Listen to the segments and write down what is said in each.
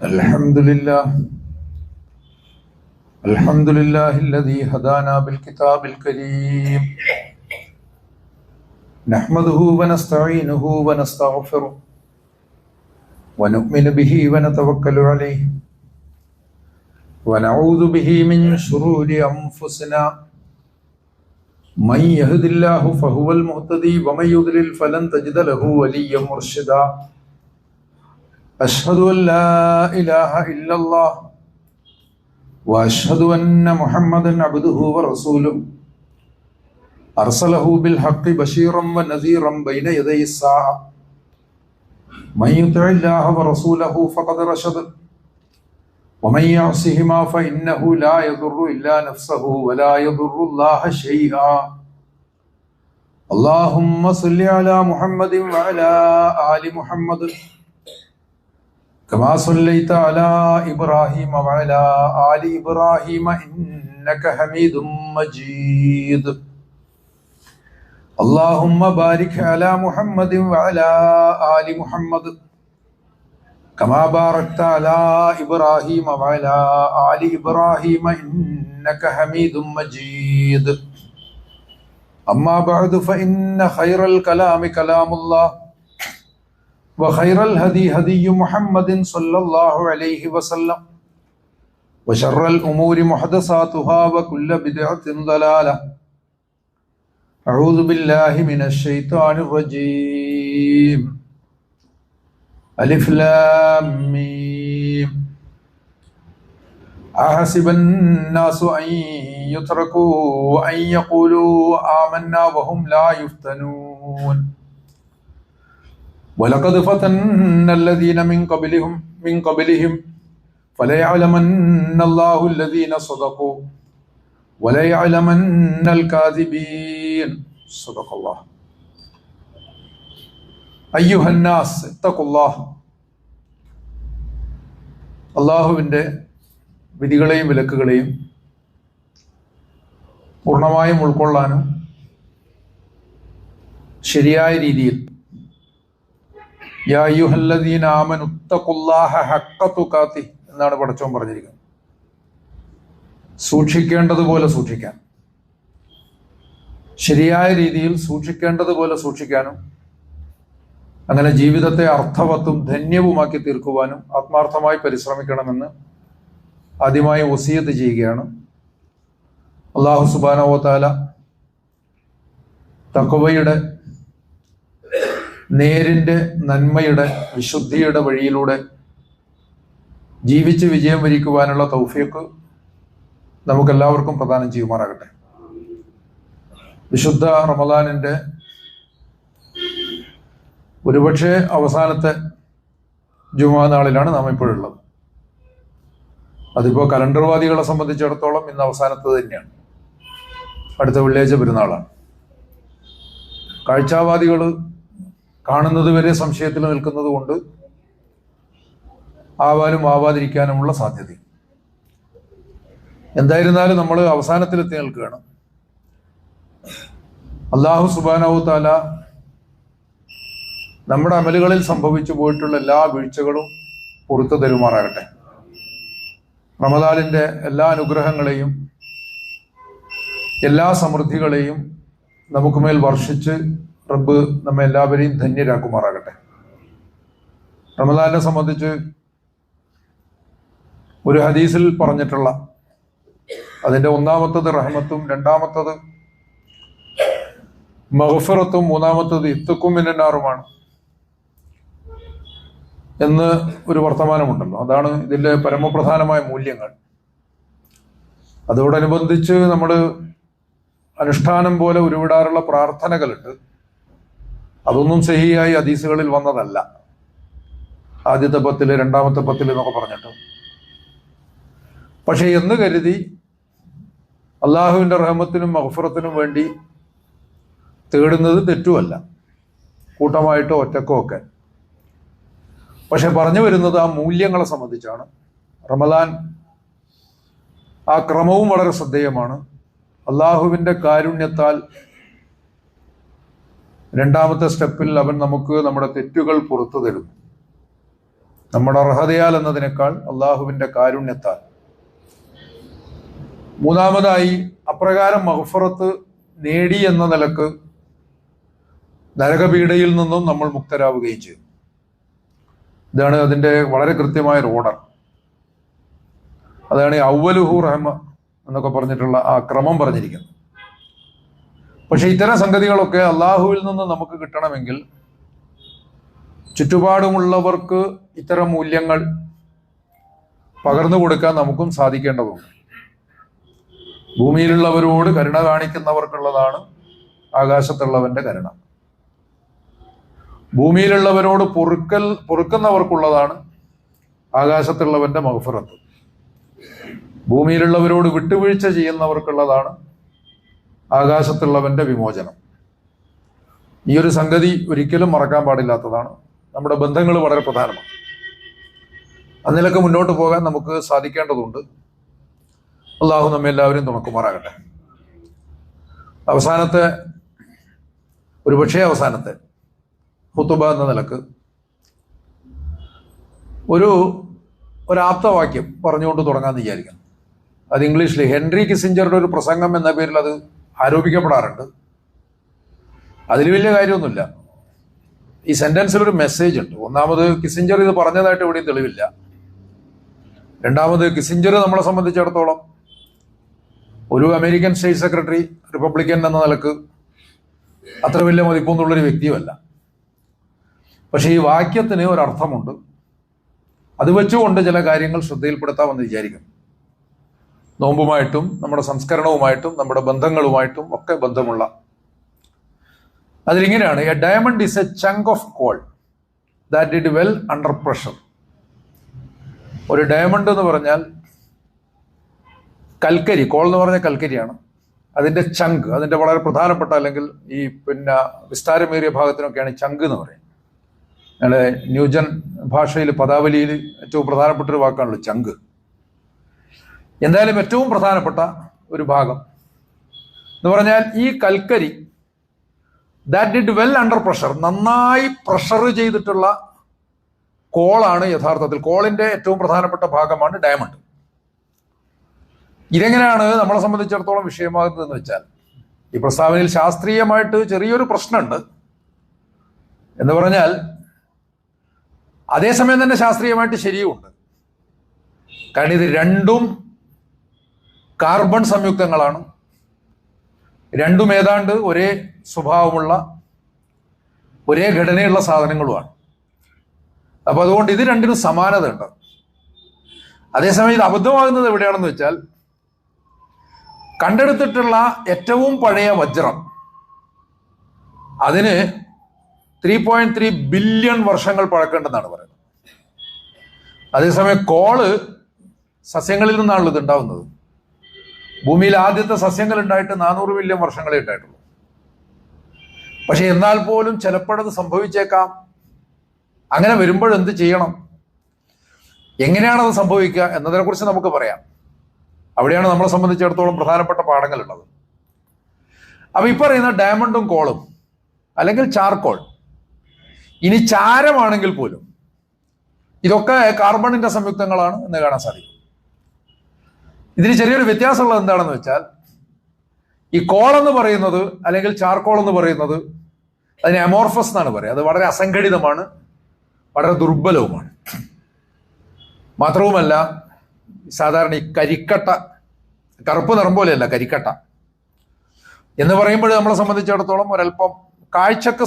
الحمد لله الذي هدانا بالكتاب الكريم نحمده ونستعينه ونستغفره ونؤمن به ونتوكل عليه ونعوذ به من شرور أنفسنا من يهد الله فهو المهتدي ومن يضلل فلن تجد له وليا مرشدا أشهد أن لا إله إلا الله وأشهد أن محمدا عبده ورسوله أرسله بالحق بشيرا ونذيرا بين يدي الساعة من يطع الله ورسوله فقد رشد ومن يعصهما فإنه لا يضر إلا نفسه ولا يضر الله شيئا اللهم صل على محمد وعلى آل محمد كما صليت على إبراهيم وعلى آل إبراهيم إنك حميد مجيد اللهم بارك على محمد وعلى آل محمد كما باركت على إبراهيم وعلى آل إبراهيم إنك حميد مجيد أما بعد فإن خير الكلام كلام الله وخير الهدي هدي محمد صلى الله عليه وسلم وشر الأمور محدثاتها وكل بدعة ضلالة أعوذ بالله من الشيطان الرجيم ألف لام ميم أحسب الناس أن يتركوا أن يقولوا آمنا وهم لا يفتنون ولقد فتنا الذين من قبلهم فليعلمن الله الذين صدقوا وليعلمن الكاذبين صدق الله أيها الناس اتقوا الله അള്ളാഹുവിൻ്റെ വിധികളെയും വിലക്കുകളെയും പൂർണ്ണമായും ഉൾക്കൊള്ളാനും ശരിയായ രീതിയിൽ യാ അയ്യുഹല്ലദീന ആമനു ഇത്തഖുല്ലാഹ ഹഖ്ക തുഖാതിഹ് എന്നാണ് പടച്ചോൻ പറഞ്ഞിരിക്കുന്നത്. സൂക്ഷിക്കേണ്ടതുപോലെ സൂക്ഷിക്കാൻ, ശരിയായ രീതിയിൽ സൂക്ഷിക്കേണ്ടതുപോലെ സൂക്ഷിക്കാനും അങ്ങനെ ജീവിതത്തെ അർത്ഥവത്തും ധന്യവുമാക്കി തീർക്കുവാനും ആത്മാർത്ഥമായി പരിശ്രമിക്കണമെന്ന് ആദ്യമായി വസിയത്ത് ചെയ്യുകയാണ്. അല്ലാഹു സുബ്ഹാനഹു വ തആല തഖ്വയുടെ, നേരിന്റെ, നന്മയുടെ, വിശുദ്ധിയുടെ വഴിയിലൂടെ ജീവിച്ച് വിജയം വരിക്കുവാനുള്ള തൗഫീഖ് നമുക്കെല്ലാവർക്കും പ്രദാനം ചെയ്യുമാറാകട്ടെ. വിശുദ്ധ റമദാനിന്റെ ഒരുപക്ഷെ അവസാനത്തെ ജുമാ നാളിലാണ് നാം ഇപ്പോഴുള്ളത്. അതിപ്പോൾ കലണ്ടർവാദികളെ സംബന്ധിച്ചിടത്തോളം ഇന്ന് അവസാനത്തത് തന്നെയാണ്. അടുത്ത വെള്ളിയാഴ്ച പെരുന്നാളാണ്. കാഴ്ചാവാദികൾ കാണുന്നത് വരെ സംശയത്തിൽ നിൽക്കുന്നത് കൊണ്ട് ആവാനും ആവാതിരിക്കാനുമുള്ള സാധ്യത. എന്തായിരുന്നാലും നമ്മൾ അവസാനത്തിലെത്തി നിൽക്കുകയാണ്. അല്ലാഹു സുബ്ഹാനഹു വ തആല നമ്മുടെ അമലുകളിൽ സംഭവിച്ചു പോയിട്ടുള്ള എല്ലാ വീഴ്ചകളും പുറത്തു തരുമാറാകട്ടെ. റമദാനിന്റെ എല്ലാ അനുഗ്രഹങ്ങളെയും എല്ലാ സമൃദ്ധികളെയും നമുക്കുമേൽ വർഷിച്ച് റബ്ബ് നമ്മെ എല്ലാവരെയും ധന്യരാക്കുമാറാകട്ടെ. റമദാനെ സംബന്ധിച്ച് ഒരു ഹദീസിൽ പറഞ്ഞിട്ടുള്ള അതിന്റെ ഒന്നാമത്തത് റഹ്മത്തും, രണ്ടാമത്തത് മഗ്ഫിറത്തും, മൂന്നാമത്തത് ഇത്ഖും മിനന്നാറുമാണ് എന്ന് ഒരു വർത്തമാനമുണ്ടല്ലോ. അതാണ് ഇതിന്റെ പരമപ്രധാനമായ മൂല്യങ്ങൾ. അതോടനുബന്ധിച്ച് നമ്മൾ അനുഷ്ഠാനം പോലെ ഉരുവിടാറുള്ള പ്രാർത്ഥനകളുണ്ട്. അതൊന്നും സഹിയായി ഹദീസുകളിൽ വന്നതല്ല. ആദ്യത്തെ 10, രണ്ടാമത്തെ 10 എന്നൊക്കെ പറഞ്ഞിട്ട്. പക്ഷെ എന്ന് കരുതി അള്ളാഹുവിന്റെ റഹ്മത്തിനും മഗ്ഫിറത്തിനും വേണ്ടി തേടുന്നത് തെറ്റുമല്ല, കൂട്ടമായിട്ടോ ഒറ്റക്കോ ഒക്കെ. പക്ഷെ പറഞ്ഞു വരുന്നത് ആ മൂല്യങ്ങളെ സംബന്ധിച്ചാണ്. റമദാൻ ആ ക്രമവും വളരെ ശ്രദ്ധേയമാണ്. അള്ളാഹുവിന്റെ കാരുണ്യത്താൽ രണ്ടാമത്തെ സ്റ്റെപ്പിൽ അവൻ നമുക്ക് നമ്മുടെ തെറ്റുകൾ പുറത്തു തരുന്നു. നമ്മുടെ അർഹതയാൽ എന്നതിനേക്കാൾ അള്ളാഹുവിന്റെ കാരുണ്യത്താൽ. മൂന്നാമതായി അപ്രകാരം മഗ്ഫിറത്ത് നേടി എന്ന നിലക്ക് നരകപീഡയിൽ നിന്നും നമ്മൾ മുക്തരാവുകയും ചെയ്യും. ഇതാണ് അതിൻ്റെ വളരെ കൃത്യമായ ഒരു ഓർഡർ. അതാണ് അവ്വലുഹു റഹ്മ എന്നൊക്കെ പറഞ്ഞിട്ടുള്ള ആ ക്രമം പറഞ്ഞിരിക്കുന്നത്. പക്ഷെ ഇത്തരം സംഗതികളൊക്കെ അള്ളാഹുവിൽ നിന്ന് നമുക്ക് കിട്ടണമെങ്കിൽ ചുറ്റുപാടുമുള്ളവർക്ക് ഇത്തരം മൂല്യങ്ങൾ പകർന്നു കൊടുക്കാൻ നമുക്കും സാധിക്കേണ്ടതുണ്ട്. ഭൂമിയിലുള്ളവരോട് കരുണ കാണിക്കുന്നവർക്കുള്ളതാണ് ആകാശത്തുള്ളവന്റെ കരുണ. ഭൂമിയിലുള്ളവരോട് പൊറുക്കുന്നവർക്കുള്ളതാണ് ആകാശത്തുള്ളവന്റെ മഗ്ഫിറത്ത്. ഭൂമിയിലുള്ളവരോട് വിട്ടുവീഴ്ച ചെയ്യുന്നവർക്കുള്ളതാണ് ആകാശത്തുള്ളവന്റെ വിമോചനം. ഈ ഒരു സംഗതി ഒരിക്കലും മറക്കാൻ പാടില്ലാത്തതാണ്. നമ്മുടെ ബന്ധങ്ങൾ വളരെ പ്രധാനമാണ്. അതിലൊക്കെ മുന്നോട്ട് പോകാൻ നമുക്ക് സാധിക്കേണ്ടതുണ്ട്. അള്ളാഹു നമ്മെ എല്ലാവരും തുണക്കുമാറാകട്ടെ. ഒരുപക്ഷേ അവസാനത്തെ ഖുതുബ എന്ന നിലക്ക് ഒരു ആപ്തവാക്യം പറഞ്ഞുകൊണ്ട് തുടങ്ങാമെന്ന് വിചാരിക്കുന്നു. അത് ഇംഗ്ലീഷിൽ ഹെൻറി കിസിഞ്ചറുടെ ഒരു പ്രസംഗം എന്ന പേരിൽ അത് ആരോപിക്കപ്പെടാറുണ്ട്. അതിൽ വലിയ കാര്യമൊന്നുമില്ല. ഈ സെന്റൻസിൽ ഒരു മെസ്സേജ് ഉണ്ട്. ഒന്നാമത്, കിസിഞ്ചർ ഇത് പറഞ്ഞതായിട്ട് എവിടെയും തെളിവില്ല. രണ്ടാമത്, കിസിഞ്ചർ നമ്മളെ സംബന്ധിച്ചിടത്തോളം ഒരു അമേരിക്കൻ സ്റ്റേറ്റ് സെക്രട്ടറി, റിപ്പബ്ലിക്കൻ എന്ന നിലക്ക് അത്ര വലിയ മതിപ്പൊന്നുള്ളൊരു വ്യക്തിയുമല്ല. പക്ഷെ ഈ വാക്യത്തിന് ഒരർത്ഥമുണ്ട്. അത് വെച്ചുകൊണ്ട് ചില കാര്യങ്ങൾ ശ്രദ്ധയിൽപ്പെടുത്താമെന്ന് വിചാരിക്കുന്നു. നോമ്പുമായിട്ടും നമ്മുടെ സംസ്കരണവുമായിട്ടും നമ്മുടെ ബന്ധങ്ങളുമായിട്ടും ഒക്കെ ബന്ധമുള്ള. അതിലിങ്ങനെയാണ്: a diamond is a chunk of coal that did well under pressure. ഒരു ഡയമണ്ട് എന്ന് പറഞ്ഞാൽ കൽക്കരി, കോൾ എന്ന് പറഞ്ഞാൽ കൽക്കരിയാണ്. അതിന്റെ ചങ്ക്, അതിന്റെ വളരെ പ്രധാനപ്പെട്ട, അല്ലെങ്കിൽ ഈ വിസ്താരമേറിയ ഭാഗത്തിനൊക്കെയാണ് ചങ്ക് എന്ന് പറയുന്നത്. ഞങ്ങളുടെ ന്യൂജൻ ഭാഷയിൽ, പദാവലിയിൽ ഏറ്റവും പ്രധാനപ്പെട്ട ഒരു വാക്കാണല്ലോ ചങ്ക്. എന്തായാലും ഏറ്റവും പ്രധാനപ്പെട്ട ഒരു ഭാഗം എന്ന് പറഞ്ഞാൽ ഈ കൽക്കരി, that did well under pressure, നന്നായി പ്രഷർ ചെയ്തിട്ടുള്ള കോളാണ് യഥാർത്ഥത്തിൽ. കോളിന്റെ ഏറ്റവും പ്രധാനപ്പെട്ട ഭാഗമാണ് ഡയമണ്ട്. ഇതെങ്ങനെയാണ് നമ്മളെ സംബന്ധിച്ചിടത്തോളം വിഷയമാകുന്നതെന്ന് വെച്ചാൽ, ഈ പ്രസ്താവനയിൽ ശാസ്ത്രീയമായിട്ട് ചെറിയൊരു പ്രശ്നമുണ്ട്. എന്ന് പറഞ്ഞാൽ അതേസമയം തന്നെ ശാസ്ത്രീയമായിട്ട് ശരിയുമുണ്ട്. കാരണം ഇത് രണ്ടും കാർബൺ സംയുക്തങ്ങളാണ്. രണ്ടും ഏതാണ്ട് ഒരേ സ്വഭാവമുള്ള, ഒരേ ഘടനയുള്ള സാധനങ്ങളുമാണ്. അപ്പൊ അതുകൊണ്ട് ഇത് രണ്ടിനും സമാനത ഉണ്ട്. അതേസമയം ഇത് അബദ്ധമാകുന്നത് എവിടെയാണെന്ന് വെച്ചാൽ, കണ്ടെടുത്തിട്ടുള്ള ഏറ്റവും പഴയ വജ്രം, അതിന് 3.3 ബില്യൺ വർഷങ്ങൾ പഴക്കമുണ്ടെന്നാണ് പറയുന്നത്. അതേസമയം കോള് സസ്യങ്ങളിൽ നിന്നാണല്ലോ ഇത് ഉണ്ടാവുന്നത്. ഭൂമിയിൽ ആദ്യത്തെ സസ്യങ്ങൾ ഉണ്ടായിട്ട് 400 മില്യൺ വർഷങ്ങളെ ഉണ്ടായിട്ടുള്ളൂ. പക്ഷെ എന്നാൽ പോലും ചിലപ്പോഴത് സംഭവിച്ചേക്കാം. അങ്ങനെ വരുമ്പോഴെന്ത് ചെയ്യണം, എങ്ങനെയാണത് സംഭവിക്കുക എന്നതിനെക്കുറിച്ച് നമുക്ക് പറയാം. അവിടെയാണ് നമ്മളെ സംബന്ധിച്ചിടത്തോളം പ്രധാനപ്പെട്ട പാഠങ്ങളുള്ളത്. അപ്പൊ ഈ പറയുന്ന ഡയമണ്ടും കോളും, അല്ലെങ്കിൽ ചാർക്കോൾ, ഇനി ചാരമാണെങ്കിൽ പോലും ഇതൊക്കെ കാർബണിന്റെ സംയുക്തങ്ങളാണ് എന്ന് കാണാൻ സാധിക്കും. ഇതിന് ചെറിയൊരു വ്യത്യാസമുള്ളത് എന്താണെന്ന് വെച്ചാൽ, ഈ കോൾ എന്ന് പറയുന്നത്, അല്ലെങ്കിൽ ചാർക്കോൾ എന്ന് പറയുന്നത്, അതിന് അമോർഫസ് എന്നാണ് പറയുക. അത് വളരെ അസംഘടിതമാണ്, വളരെ ദുർബലവുമാണ്. മാത്രവുമല്ല, സാധാരണ ഈ കരിക്കട്ട, കറുപ്പ് നിറം പോലെയല്ല കരിക്കട്ട എന്ന് പറയുമ്പോൾ നമ്മളെ സംബന്ധിച്ചിടത്തോളം ഒരല്പം കാഴ്ചക്ക്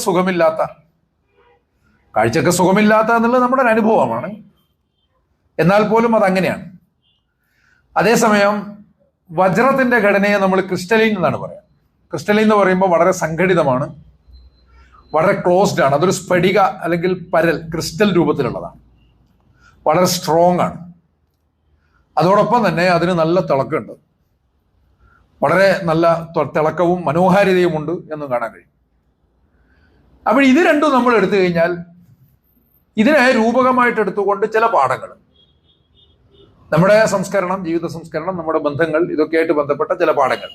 സുഖമില്ലാത്ത എന്നുള്ളത് നമ്മുടെ ഒരു അനുഭവമാണ്. എന്നാൽ പോലും അതങ്ങനെയാണ്. അതേസമയം വജ്രത്തിന്റെ ഘടനയെ നമ്മൾ ക്രിസ്റ്റലൈൻ എന്നാണ് പറയുക. ക്രിസ്റ്റലൈൻ എന്ന് പറയുമ്പോൾ വളരെ സംഘടിതമാണ്, വളരെ ക്ലോസ്ഡ് ആണ്. അതൊരു സ്ഫടിക അല്ലെങ്കിൽ പരൽ, ക്രിസ്റ്റൽ രൂപത്തിലുള്ളതാണ്. വളരെ സ്ട്രോങ് ആണ്. അതോടൊപ്പം തന്നെ അതിന് നല്ല തിളക്കമുണ്ട്. വളരെ നല്ല തിളക്കവും മനോഹാരിതയുമുണ്ട് എന്നും കാണാൻ കഴിയും. അപ്പോൾ ഇത് രണ്ടും നമ്മൾ എടുത്തു കഴിഞ്ഞാൽ, ഇതിനെ രൂപകമായിട്ട് എടുത്തുകൊണ്ട് ചില പാഠങ്ങൾ, നമ്മുടെ സംസ്കരണം, ജീവിത സംസ്കരണം, നമ്മുടെ ബന്ധങ്ങൾ, ഇതൊക്കെയായിട്ട് ബന്ധപ്പെട്ട ചില പാഠങ്ങൾ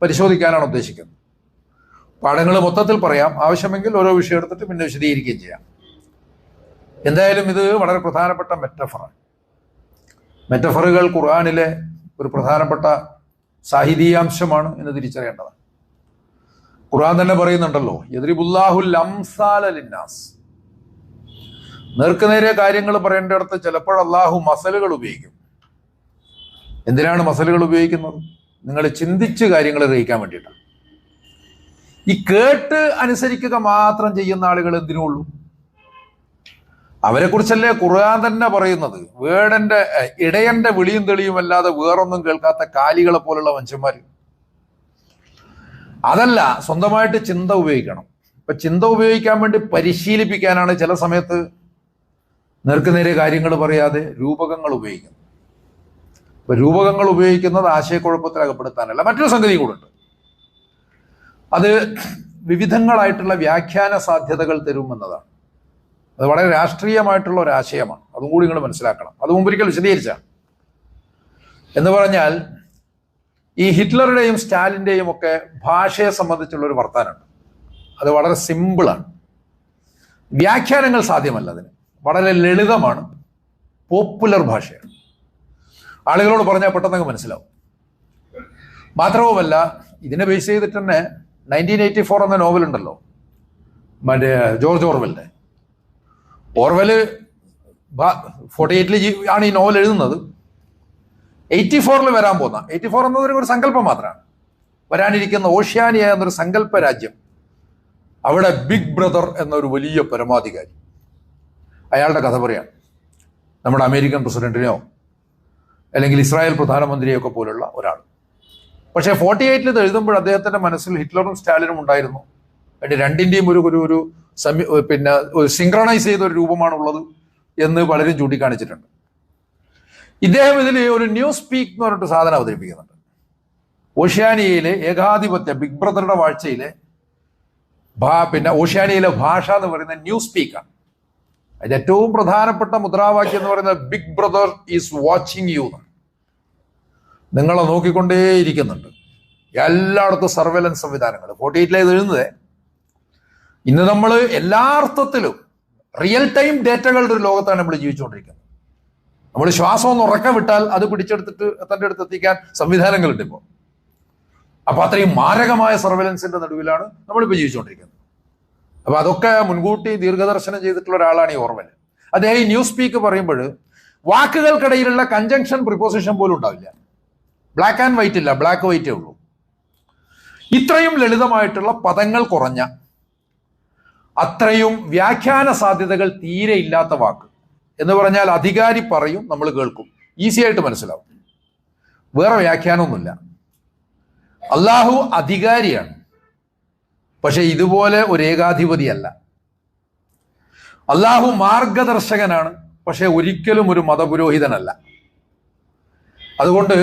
പരിശോധിക്കാനാണ് ഉദ്ദേശിക്കുന്നത്. പാഠങ്ങൾ മൊത്തത്തിൽ പറയാം, ആവശ്യമെങ്കിൽ ഓരോ വിഷയം എടുത്തിട്ട് പിന്നെ വിശദീകരിക്കുകയും ചെയ്യാം. എന്തായാലും ഇത് വളരെ പ്രധാനപ്പെട്ട മെറ്റഫറാണ്. മെറ്റഫറുകൾ ഖുർആനിലെ ഒരു പ്രധാനപ്പെട്ട സാഹിതീയാംശമാണ് എന്ന് തിരിച്ചറിയേണ്ടതാണ്. ഖുർആൻ തന്നെ പറയുന്നുണ്ടല്ലോ, യദ്രിബുല്ലാഹുൽ അംസാല ലിന്നാസ്. നേർക്കുനേരെ കാര്യങ്ങൾ പറയേണ്ടിടത്ത് ചിലപ്പോൾ അള്ളാഹു മസലുകൾ ഉപയോഗിക്കും. എന്തിനാണ് മസലുകൾ ഉപയോഗിക്കുന്നത്? നിങ്ങൾ ചിന്തിച്ച് കാര്യങ്ങൾ ഗ്രഹിക്കാൻ വേണ്ടിയിട്ടാണ്. ഈ കേട്ട് അനുസരിക്കുക മാത്രം ചെയ്യുന്ന ആളുകൾ എന്തിനുള്ളൂ? അവരെ കുറിച്ചല്ലേ ഖുർആൻ തന്നെ പറയുന്നത്, ഇടയന്റെ വിളിയും തെളിയും അല്ലാതെ വേറൊന്നും കേൾക്കാത്ത കാലികളെ പോലുള്ള മനുഷ്യന്മാർ. അതല്ല, സ്വന്തമായിട്ട് ചിന്ത ഉപയോഗിക്കണം. ഇപ്പൊ ചിന്ത ഉപയോഗിക്കാൻ വേണ്ടി പരിശീലിപ്പിക്കാനാണ് ചില സമയത്ത് നേർക്കുനേരെ കാര്യങ്ങൾ പറയാതെ രൂപകങ്ങൾ ഉപയോഗിക്കുന്നത്. ഇപ്പൊ രൂപകങ്ങൾ ഉപയോഗിക്കുന്നത് ആശയക്കുഴപ്പത്തിൽ അകപ്പെടുത്താനല്ല, മറ്റൊരു സംഗതി കൂടെ ഉണ്ട്. അത് വിവിധങ്ങളായിട്ടുള്ള വ്യാഖ്യാന സാധ്യതകൾ തരുമെന്നതാണ്. അത് വളരെ രാഷ്ട്രീയമായിട്ടുള്ള ഒരു ആശയമാണ്. അതും കൂടി നിങ്ങൾ മനസ്സിലാക്കണം. അത് മുമ്പൊരിക്കൽ വിശദീകരിച്ചാണ്. എന്ന് പറഞ്ഞാൽ ഈ ഹിറ്റ്ലറുടെയും സ്റ്റാലിൻ്റെയും ഒക്കെ ഭാഷയെ സംബന്ധിച്ചുള്ള ഒരു വർത്താനുണ്ട്. അത് വളരെ സിമ്പിളാണ്. വ്യാഖ്യാനങ്ങൾ സാധ്യമല്ല. അതിന് വളരെ ലളിതമാണ്, പോപ്പുലർ ഭാഷയാണ്. ആളുകളോട് പറഞ്ഞാൽ പെട്ടെന്ന് മനസ്സിലാവും. മാത്രവുമല്ല, ഇതിനെ ബേസ് ചെയ്തിട്ട് തന്നെ 1984 എന്ന നോവൽ ഉണ്ടല്ലോ, മറ്റേ ജോർജ് ഓർവെലിന്റെ. ഓർവെല് 48 ആണ് ഈ നോവൽ എഴുതുന്നത്. 84 വരാൻ പോകുന്ന, 84 എന്നത് ഒരു സങ്കല്പം മാത്രമാണ്. വരാനിരിക്കുന്ന ഓഷ്യാനിയ എന്നൊരു സങ്കല്പ രാജ്യം, അവിടെ ബിഗ് ബ്രദർ എന്നൊരു വലിയ പരമാധികാരി, അയാളുടെ കഥ പറയാണ്. നമ്മുടെ അമേരിക്കൻ പ്രസിഡന്റിനെയോ അല്ലെങ്കിൽ ഇസ്രായേൽ പ്രധാനമന്ത്രിയൊക്കെ പോലുള്ള ഒരാൾ. പക്ഷേ 48 ഇത് എഴുതുമ്പോൾ അദ്ദേഹത്തിന്റെ മനസ്സിൽ ഹിറ്റ്ലറും സ്റ്റാലിനും ഉണ്ടായിരുന്നു. അതിന്റെ രണ്ടിന്റെയും ഒരു പിന്നെ സിങ്ക്രണൈസ് ചെയ്ത ഒരു രൂപമാണുള്ളത് എന്ന് പലരും ചൂണ്ടിക്കാണിച്ചിട്ടുണ്ട്. ഇദ്ദേഹം ഇതിൽ ഒരു ന്യൂസ് സ്പീക്ക് എന്ന് പറഞ്ഞിട്ട് സാധനം അവതരിപ്പിക്കുന്നുണ്ട്. ഓഷ്യാനിയയിലെ ഏകാധിപത്യ ബിഗ് ബ്രദറുടെ വാഴ്ചയിലെ പിന്നെ ഓഷ്യാനിയയിലെ ഭാഷ എന്ന് പറയുന്നത് ന്യൂസ് സ്പീക്കാണ്. അതിന്റെ ഏറ്റവും പ്രധാനപ്പെട്ട മുദ്രാവാക്യം എന്ന് പറയുന്നത് big brother is watching you. നിങ്ങളെ നോക്കിക്കൊണ്ടേയിരിക്കുന്നുണ്ട്. എല്ലായിടത്തും സർവൈലൻസ് സംവിധാനങ്ങൾ. 48 ഇത് എഴുതുന്നത്. ഇന്ന് നമ്മൾ എല്ലാ അർത്ഥത്തിലും റിയൽ ടൈം ഡേറ്റകളുടെ ഒരു ലോകത്താണ് നമ്മൾ ജീവിച്ചുകൊണ്ടിരിക്കുന്നത്. നമ്മൾ ശ്വാസം ഒന്ന് ഉറക്കം വിട്ടാൽ അത് പിടിച്ചെടുത്തിട്ട് തന്റെ അടുത്ത് എത്തിക്കാൻ സംവിധാനങ്ങളുണ്ട് ഇപ്പോൾ. അപ്പൊ അത്രയും മാരകമായ സർവൈലൻസിന്റെ നടുവിലാണ് നമ്മളിപ്പോൾ ജീവിച്ചുകൊണ്ടിരിക്കുന്നത്. അപ്പൊ അതൊക്കെ മുൻകൂട്ടി ദീർഘദർശനം ചെയ്തിട്ടുള്ള ഒരാളാണ് ഈ ഓർവെൽ. അദ്ദേഹം ഈ ന്യൂസ് സ്പീക്ക് പറയുമ്പോൾ വാക്കുകൾക്കിടയിലുള്ള കൺജങ്ഷൻ പ്രിപ്പോസിഷൻ പോലും ഉണ്ടാവില്ല. ബ്ലാക്ക് ആൻഡ് വൈറ്റ് ഇല്ല, ബ്ലാക്ക് വൈറ്റേ ഉള്ളൂ. ഇത്രയും ലളിതമായിട്ടുള്ള പദങ്ങൾ കുറഞ്ഞ, അത്രയും വ്യാഖ്യാന സാധ്യതകൾ തീരെ ഇല്ലാത്ത വാക്ക് എന്ന് പറഞ്ഞാൽ അധികാരി പറയും, നമ്മൾ കേൾക്കും, ഈസി ആയിട്ട് മനസ്സിലാവും. വേറെ വ്യാഖ്യാനമൊന്നുമില്ല. അള്ളാഹു അധികാരിയാണ്, പക്ഷെ ഇതുപോലെ ഒരു ഏകാധിപതിയല്ല. അള്ളാഹു മാർഗദർശകനാണ്, പക്ഷെ ഒരിക്കലും ഒരു മതപുരോഹിതനല്ല. അതുകൊണ്ട്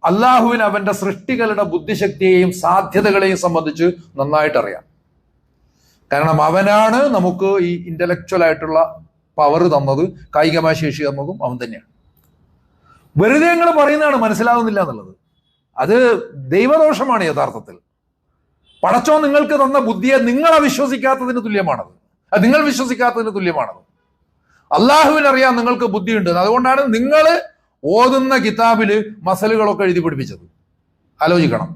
അള്ളാഹുവിന് അവന്റെ സൃഷ്ടികളുടെ ബുദ്ധിശക്തിയെയും സാധ്യതകളെയും സംബന്ധിച്ച് നന്നായിട്ട് അറിയാം. കാരണം അവനാണ് നമുക്ക് ഈ ഇന്റലക്ച്വൽ ആയിട്ടുള്ള പവർ തന്നത്, കായികമായ ശേഷി തന്നതും അവൻ തന്നെയാണ്. വെറുതെ ഞങ്ങൾ പറയുന്നതാണ് മനസ്സിലാവുന്നില്ല എന്നുള്ളത്. അത് ദൈവദോഷമാണ് യഥാർത്ഥത്തിൽ. പടച്ചോ നിങ്ങൾക്ക് തന്ന ബുദ്ധിയെ നിങ്ങൾ അവിശ്വസിക്കാത്തതിന് തുല്യമാണത്. അത് നിങ്ങൾ വിശ്വസിക്കാത്തതിന് തുല്യമാണത്. അള്ളാഹുവിനറിയാം നിങ്ങൾക്ക് ബുദ്ധിയുണ്ട്. അതുകൊണ്ടാണ് നിങ്ങൾ ഓതുന്ന കിതാബില് മസലുകളൊക്കെ എഴുതി പിടിപ്പിച്ചത്. ആലോചിക്കണം.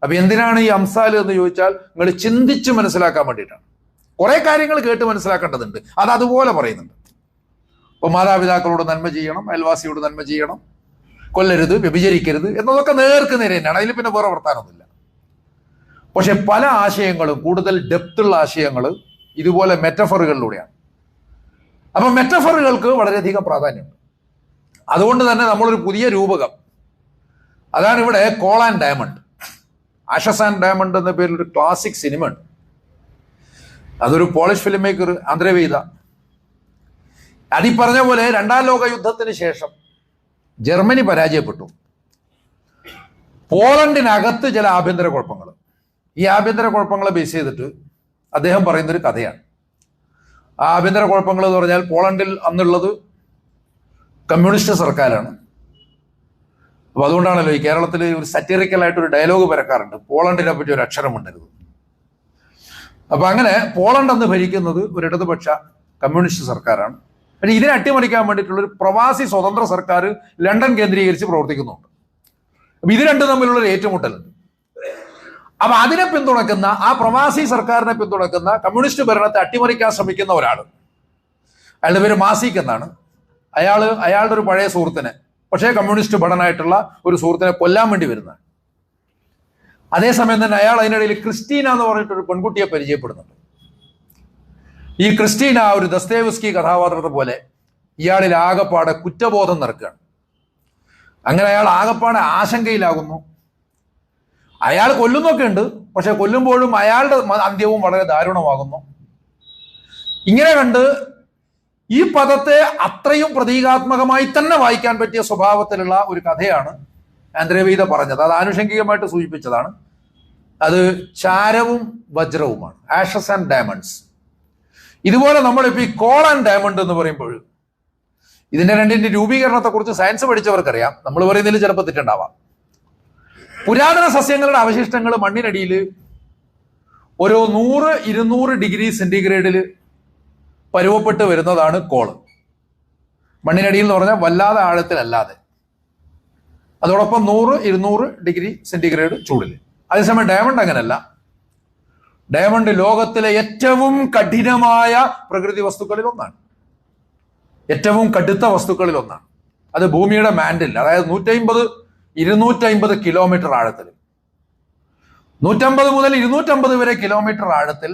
അപ്പൊ എന്തിനാണ് ഈ അംസാൽ എന്ന് ചോദിച്ചാൽ നിങ്ങൾ ചിന്തിച്ച് മനസ്സിലാക്കാൻ വേണ്ടിയിട്ടാണ്. കുറെ കാര്യങ്ങൾ കേട്ട് മനസ്സിലാക്കേണ്ടതുണ്ട്. അത് അതുപോലെ പറയുന്നുണ്ട്. ഇപ്പൊ മാതാപിതാക്കളോട് നന്മ ചെയ്യണം, അയൽവാസിയോട് നന്മ ചെയ്യണം, കൊല്ലരുത്, വ്യഭിചരിക്കരുത് എന്നതൊക്കെ നേർക്ക് നേരെ തന്നെയാണ്. അതിൽ പിന്നെ വേറെ വർത്താനമൊന്നുമില്ല. പക്ഷെ പല ആശയങ്ങളും, കൂടുതൽ ഡെപ്തുള്ള ആശയങ്ങൾ ഇതുപോലെ മെറ്റഫറുകളിലൂടെയാണ്. അപ്പൊ മെറ്റഫറുകൾക്ക് വളരെയധികം പ്രാധാന്യമുണ്ട്. അതുകൊണ്ട് തന്നെ നമ്മളൊരു പുതിയ രൂപകം, അതാണ് ഇവിടെ call and diamond, Ashes and diamond എന്ന പേരിൽ ഒരു ക്ലാസിക് സിനിമ ഉണ്ട്. അതൊരു പോളിഷ് ഫിലിം മേക്കർ ആന്ദ്രേ വെയ്ത. അതീ പറഞ്ഞ പോലെ 2ാം ലോക യുദ്ധത്തിന് ശേഷം ജർമ്മനി പരാജയപ്പെട്ടു. പോളണ്ടിനകത്ത് ചില ആഭ്യന്തര കുഴപ്പങ്ങൾ, ഈ ആഭ്യന്തര കുഴപ്പങ്ങളെ ബേസ് ചെയ്തിട്ട് അദ്ദേഹം പറയുന്നൊരു കഥയാണ്. ആ ആഭ്യന്തര കുഴപ്പങ്ങൾ എന്ന് പറഞ്ഞാൽ പോളണ്ടിൽ അന്നുള്ളത് കമ്മ്യൂണിസ്റ്റ് സർക്കാരാണ്. അപ്പൊ അതുകൊണ്ടാണല്ലോ ഈ കേരളത്തിൽ ഒരു സറ്റീറിക്കലായിട്ട് ഒരു ഡയലോഗ് പരക്കാറുണ്ട്, പോളണ്ടിനെ പറ്റി ഒരു അക്ഷരം ഉണ്ടരുത്. അപ്പൊ അങ്ങനെ പോളണ്ട് അന്ന് ഭരിക്കുന്നത് ഒരു ഇടതുപക്ഷ കമ്മ്യൂണിസ്റ്റ് സർക്കാരാണ്. പക്ഷേ ഇതിനെ അട്ടിമറിക്കാൻ വേണ്ടിയിട്ടുള്ള ഒരു പ്രവാസി സ്വതന്ത്ര സർക്കാർ ലണ്ടൻ കേന്ദ്രീകരിച്ച് പ്രവർത്തിക്കുന്നുണ്ട്. അപ്പൊ ഇത് രണ്ടും തമ്മിലുള്ള ഒരു ഏറ്റുമുട്ടലുണ്ട്. അപ്പൊ അതിനെ പിന്തുണക്കുന്ന, ആ പ്രവാസി സർക്കാരിനെ പിന്തുണക്കുന്ന, കമ്മ്യൂണിസ്റ്റ് ഭരണത്തെ അട്ടിമറിക്കാൻ ശ്രമിക്കുന്ന ഒരാൾ, അയാളുടെ പേര് മാസിക് എന്നാണ്. അയാളുടെ ഒരു പഴയ സുഹൃത്തിനെ, പക്ഷേ കമ്മ്യൂണിസ്റ്റ് ഭടനായിട്ടുള്ള ഒരു സുഹൃത്തിനെ കൊല്ലാൻ വേണ്ടി വരുന്നതാണ്. അതേസമയം തന്നെ അയാൾ അതിനിടയിൽ ക്രിസ്റ്റീന എന്ന് പറഞ്ഞിട്ടൊരു പെൺകുട്ടിയെ പരിചയപ്പെടുന്നുണ്ട്. ഈ ക്രിസ്റ്റീന ഒരു ദസ്തേവ്സ്കി കഥാപാത്രത്തെ പോലെ ഇയാളിൽ ആകപ്പാടെ കുറ്റബോധം നിറക്കുകയാണ്. അങ്ങനെ അയാൾ ആകപ്പാടെ ആശങ്കയിലാകുന്നു. അയാൾ കൊല്ലുന്നൊക്കെ ഉണ്ട്, പക്ഷെ കൊല്ലുമ്പോഴും അയാളുടെ അന്ത്യവും വളരെ ദാരുണമാകുന്നു. ഇങ്ങനെ കണ്ട് ഈ പദത്തെ അത്രയും പ്രതീകാത്മകമായി തന്നെ വായിക്കാൻ പറ്റിയ സ്വഭാവത്തിലുള്ള ഒരു കഥയാണ് ആന്ദ്രേ പറഞ്ഞത്. അത് ആനുഷംഗികമായിട്ട് സൂചിപ്പിച്ചതാണ്. അത് ചാരവും വജ്രവുമാണ്, ആഷസ് ആൻഡ് ഡയമണ്ട്സ്. ഇതുപോലെ നമ്മളിപ്പോ ഈ കോൾ ആൻഡ് ഡയമണ്ട് എന്ന് പറയുമ്പോൾ ഇതിന്റെ രണ്ടിന്റെ രൂപീകരണത്തെ കുറിച്ച് സയൻസ് പഠിച്ചവർക്കറിയാം. നമ്മൾ പറയുന്നതിൽ ചിലപ്പോൾ തെറ്റുണ്ടാവാം. പുരാതന സസ്യങ്ങളുടെ അവശിഷ്ടങ്ങൾ മണ്ണിനടിയിൽ ഒരു 100-200 ഡിഗ്രി സെന്റിഗ്രേഡിൽ പരുവപ്പെട്ട് വരുന്നതാണ് കോള്. മണ്ണിനടിയിൽ എന്ന് പറഞ്ഞാൽ വല്ലാതെ ആഴത്തിലല്ലാതെ, അതോടൊപ്പം 100-200 ഡിഗ്രി സെന്റിഗ്രേഡ് ചൂടിൽ. അതേസമയം ഡയമണ്ട് അങ്ങനല്ല. ഡയമണ്ട് ലോകത്തിലെ ഏറ്റവും കഠിനമായ പ്രകൃതി വസ്തുക്കളിൽ ഒന്നാണ്, ഏറ്റവും കടുത്ത വസ്തുക്കളിൽ ഒന്നാണ്. അത് ഭൂമിയുടെ മാൻഡിൽ, അതായത് 150-250 കിലോമീറ്റർ ആഴത്തിൽ, 150 മുതൽ 250 വരെ കിലോമീറ്റർ ആഴത്തിൽ,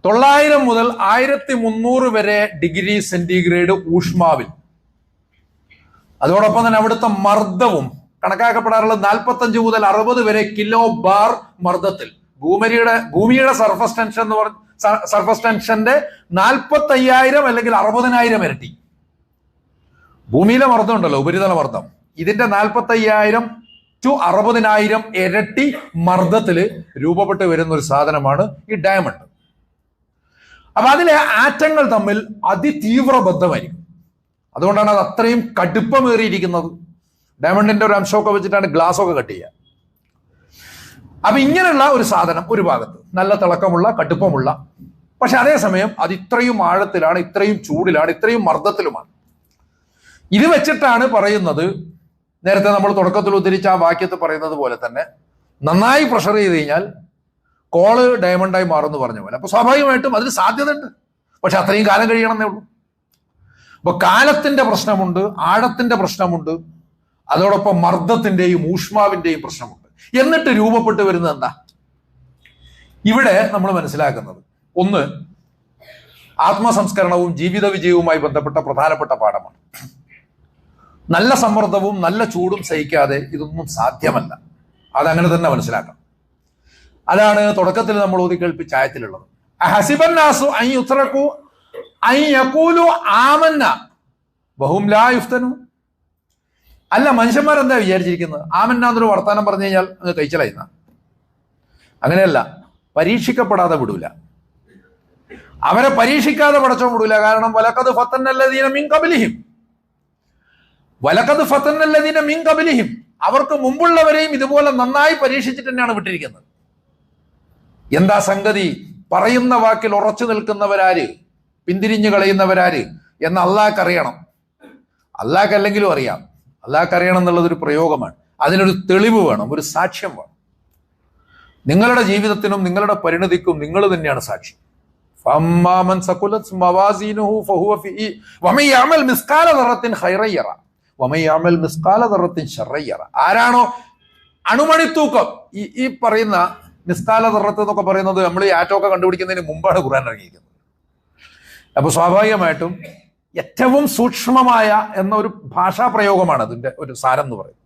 900 മുതൽ 1300 വരെ ഡിഗ്രി സെന്റിഗ്രേഡ് ഊഷ്മാവിൽ, അതോടൊപ്പം തന്നെ അവിടുത്തെ മർദ്ദവും കണക്കാക്കപ്പെടാറുള്ളത് 45 മുതൽ 60 വരെ കിലോ ബാർ മർദ്ദത്തിൽ. ഭൂമിയുടെ സർഫസ് ടെൻഷൻ എന്ന് പറഞ്ഞ സർഫസ് ടെൻഷന്റെ 45,000 അല്ലെങ്കിൽ 60,000 ഇരട്ടി. ഭൂമിയിലെ മർദ്ദം ഉണ്ടല്ലോ, ഉപരിതല മർദ്ദം, ഇതിന്റെ 45,000 to 60,000 ഇരട്ടി മർദ്ദത്തിൽ രൂപപ്പെട്ട് വരുന്ന ഒരു സാധനമാണ് ഈ ഡയമണ്ട്. അപ്പൊ അതിലെ ആറ്റങ്ങൾ തമ്മിൽ അതിതീവ്ര ബന്ധമായിരിക്കും. അതുകൊണ്ടാണ് അത് അത്രയും കടുപ്പമേറിയിരിക്കുന്നത്. ഡയമണ്ടിന്റെ ഒരു അംശമൊക്കെ വെച്ചിട്ടാണ് ഗ്ലാസ് ഒക്കെ കട്ട് ചെയ്യുക. അപ്പൊ ഇങ്ങനെയുള്ള ഒരു സാധനം ഒരു ഭാഗത്ത് നല്ല തിളക്കമുള്ള, കടുപ്പമുള്ള, പക്ഷെ അതേസമയം അത് ഇത്രയും ആഴത്തിലാണ്, ഇത്രയും ചൂടിലാണ്, ഇത്രയും മർദ്ദത്തിലുമാണ്. ഇത് വെച്ചിട്ടാണ് പറയുന്നത്, നേരത്തെ നമ്മൾ തുടക്കത്തിൽ ഉദ്ധരിച്ച ആ വാക്യത്തിൽ പറയുന്നത് പോലെ തന്നെ, നന്നായി പ്രഷർ ചെയ്ത് കഴിഞ്ഞാൽ കോള് ഡയമണ്ടായി മാറുമെന്ന് പറഞ്ഞ പോലെ. അപ്പൊ സ്വാഭാവികമായിട്ടും അതിന് സാധ്യതയുണ്ട്, പക്ഷെ അത്രയും കാലം കഴിയണമെന്നേ ഉള്ളൂ. അപ്പൊ കാലത്തിന്റെ പ്രശ്നമുണ്ട്, ആഴത്തിന്റെ പ്രശ്നമുണ്ട്, അതോടൊപ്പം മർദ്ദത്തിന്റെയും ഊഷ്മാവിന്റെയും പ്രശ്നമുണ്ട്. എന്നിട്ട് രൂപപ്പെട്ടു വരുന്നത് എന്താ? ഇവിടെ നമ്മൾ മനസ്സിലാക്കുന്നത് ഒന്ന്, ആത്മസംസ്കരണവും ജീവിത വിജയവുമായി ബന്ധപ്പെട്ട പ്രധാനപ്പെട്ട പാഠമാണ്. നല്ല സമ്മർദ്ദവും നല്ല ചൂടും സഹിക്കാതെ ഇതൊന്നും സാധ്യമല്ല. അതങ്ങനെ തന്നെ മനസ്സിലാക്കണം. അതാണ് തുടക്കത്തിൽ നമ്മൾ ഓതിക്കേൾപ്പിച്ച ആയത്തിലുള്ളത്. ഹസിബന്നാസു അൻ യുത്രകു അൻ യഖൂലു ആമന്ന വഹും ലാ യുഫ്തനു. അല്ല, മനുഷ്യന്മാരെന്താ വിചാരിച്ചിരിക്കുന്നത്? ആമന്ന എന്നൊരു വർത്താനം പറഞ്ഞു കഴിഞ്ഞാൽ അങ്ങ് കഴിച്ചലായിരുന്ന. അങ്ങനെയല്ല, പരീക്ഷിക്കപ്പെടാതെ വിടൂല. അവരെ പരീക്ഷിക്കാതെ പടച്ചോ വിടൂല. കാരണം വലഖദ് ഫതന്നല്ലദീന മിൻ ഖബ്ലിഹിം, വലഖദ് ഫതന്നല്ലദീന മിൻ ഖബ്ലിഹിം, അവർക്ക് മുമ്പുള്ളവരെയും ഇതുപോലെ നന്നായി പരീക്ഷിച്ചിട്ട് തന്നെയാണ് വിട്ടിരിക്കുന്നത്. എന്താ സംഗതി? പറയുന്ന വാക്കിൽ ഉറച്ചു നിൽക്കുന്നവരാര്, പിന്തിരിഞ്ഞു കളയുന്നവരാര് എന്ന് അള്ളാഹ്ക്ക് അറിയണം. അള്ളാഹ്ക്ക് അല്ലെങ്കിലും അറിയാം. അള്ളാഹ്ക്ക് അറിയണം എന്നുള്ളതൊരു പ്രയോഗമാണ്. അതിനൊരു തെളിവ് വേണം, ഒരു സാക്ഷ്യം വേണം. നിങ്ങളുടെ ജീവിതത്തിനും നിങ്ങളുടെ പരിണതിക്കും നിങ്ങൾ തന്നെയാണ് സാക്ഷി. ആരാണോ അണുമണിത്തൂക്കം, ഈ പറയുന്ന നിസ്കാല ദർറത്ത് എന്നൊക്കെ പറയുന്നത് നമ്മൾ ഈ ആറ്റമൊക്കെ കണ്ടുപിടിക്കുന്നതിന് മുമ്പാണ് ഖുർആൻ ഇറങ്ങിയിരിക്കുന്നത്. അപ്പൊ സ്വാഭാവികമായിട്ടും ഏറ്റവും സൂക്ഷ്മമായ എന്ന ഒരു ഭാഷാ പ്രയോഗമാണ് അതിന്റെ ഒരു സാരം എന്ന് പറയുന്നത്.